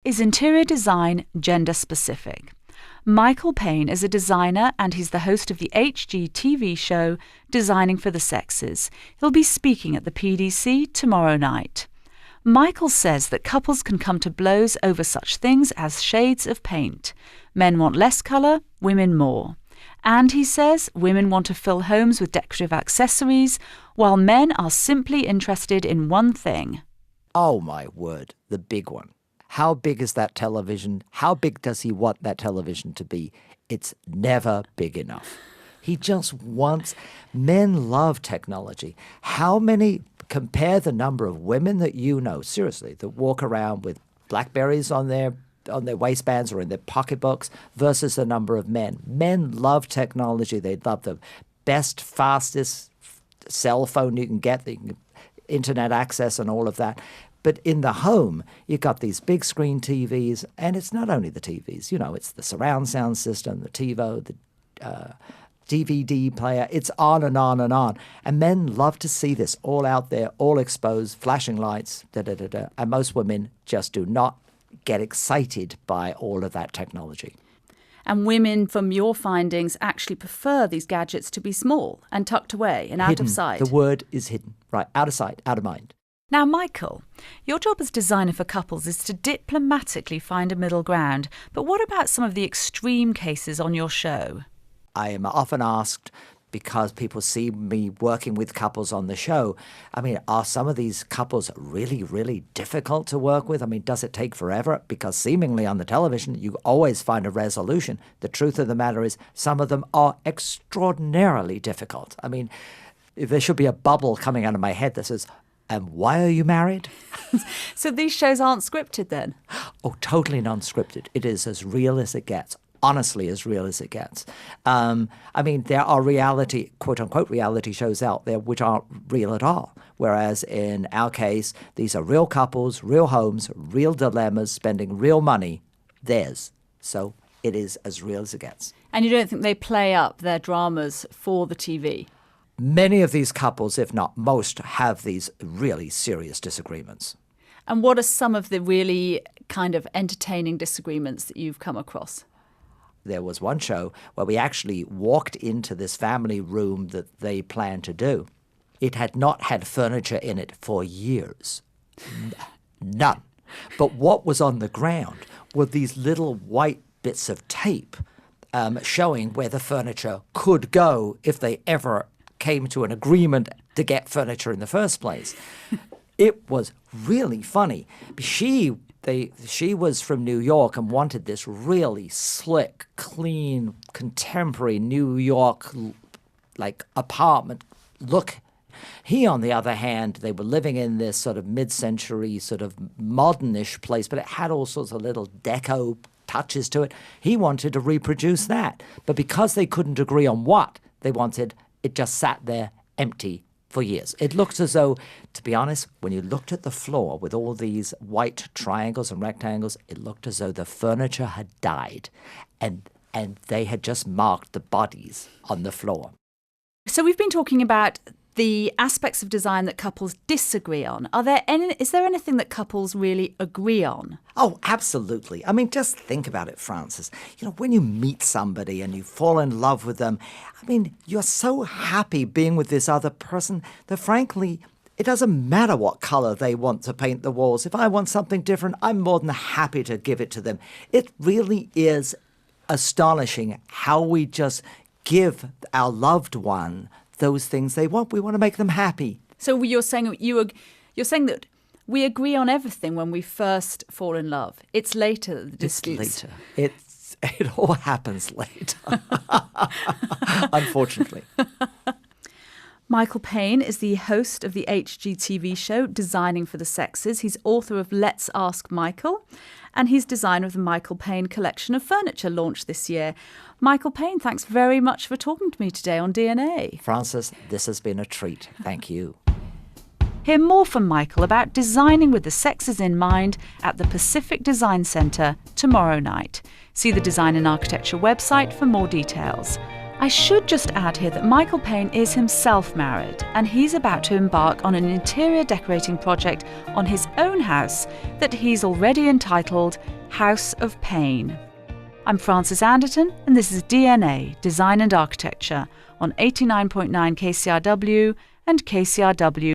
Is interior design gender-specific? Michael Payne is a designer and he's the host of the HGTV show Designing for the Sexes. He'll be speaking at the PDC tomorrow night. Michael says that couples can come to blows over such things as shades of paint. Men want less colour, women more. And he says women want to fill homes with decorative accessories, while men are simply interested in one thing. Oh my word, the big one. How big is that television? How big does he want that television to be? It's never big enough. He just wants... Men love technology. How many... Compare the number of women that you know, seriously, that walk around with Blackberries on their waistbands or in their pocketbooks versus the number of men. Men love technology. They love the best, fastest cell phone you can get, the internet access and all of that. But in the home, you've got these big screen TVs, and it's not only the TVs. You know, it's the surround sound system, the TiVo, the DVD player. It's on and on and on. And men love to see this all out there, all exposed, flashing lights, da-da-da-da. And most women just do not get excited by all of that technology. And women, from your findings, actually prefer these gadgets to be small and tucked away and out of sight. The word is hidden. Right, out of sight, out of mind. Now, Michael, your job as designer for couples is to diplomatically find a middle ground. But what about some of the extreme cases on your show? I am often asked, because people see me working with couples on the show, I mean, are some of these couples really, really difficult to work with? I mean, does it take forever? Because seemingly on the television, you always find a resolution. The truth of the matter is some of them are extraordinarily difficult. I mean, there should be a bubble coming out of my head that says, and why are you married? So these shows aren't scripted then? Oh, totally non-scripted. It is as real as it gets. Honestly, as real as it gets. I mean, there are reality, quote-unquote reality shows out there which aren't real at all. Whereas in our case, these are real couples, real homes, real dilemmas, spending real money, theirs. So it is as real as it gets. And you don't think they play up their dramas for the TV? Many of these couples, if not most, have these really serious disagreements. And what are some of the really kind of entertaining disagreements that you've come across? There was one show where we actually walked into this family room that they planned to do. It had not had furniture in it for years. None. But what was on the ground were these little white bits of tape showing where the furniture could go if they ever came to an agreement to get furniture in the first place. It was really funny. She was from New York and wanted this really slick, clean, contemporary New York like apartment look. He, on the other hand, they were living in this sort of mid-century, sort of modernish place, but it had all sorts of little deco touches to it. He wanted to reproduce that. But because they couldn't agree on what they wanted, it just sat there empty for years. It looked as though, to be honest, when you looked at the floor with all these white triangles and rectangles, it looked as though the furniture had died and they had just marked the bodies on the floor. So we've been talking about the aspects of design that couples disagree on. Is there anything that couples really agree on? Oh, absolutely. I mean, just think about it, Frances. You know, when you meet somebody and you fall in love with them, I mean, you're so happy being with this other person that, frankly, it doesn't matter what color they want to paint the walls. If I want something different, I'm more than happy to give it to them. It really is astonishing how we just give our loved one those things they want. We want to make them happy. So you're saying that we agree on everything when we first fall in love. It's later that the disputes. It's later. It all happens later. Unfortunately. Michael Payne is the host of the HGTV show Designing for the Sexes. He's author of Let's Ask Michael, and he's designer of the Michael Payne collection of furniture launched this year. Michael Payne, thanks very much for talking to me today on DNA. Frances, this has been a treat. Thank you. Hear more from Michael about designing with the sexes in mind at the Pacific Design Centre tomorrow night. See the Design and Architecture website for more details. I should just add here that Michael Payne is himself married, and he's about to embark on an interior decorating project on his own house that he's already entitled House of Payne. I'm Frances Anderton, and this is DNA, Design and Architecture, on 89.9 KCRW and KCRW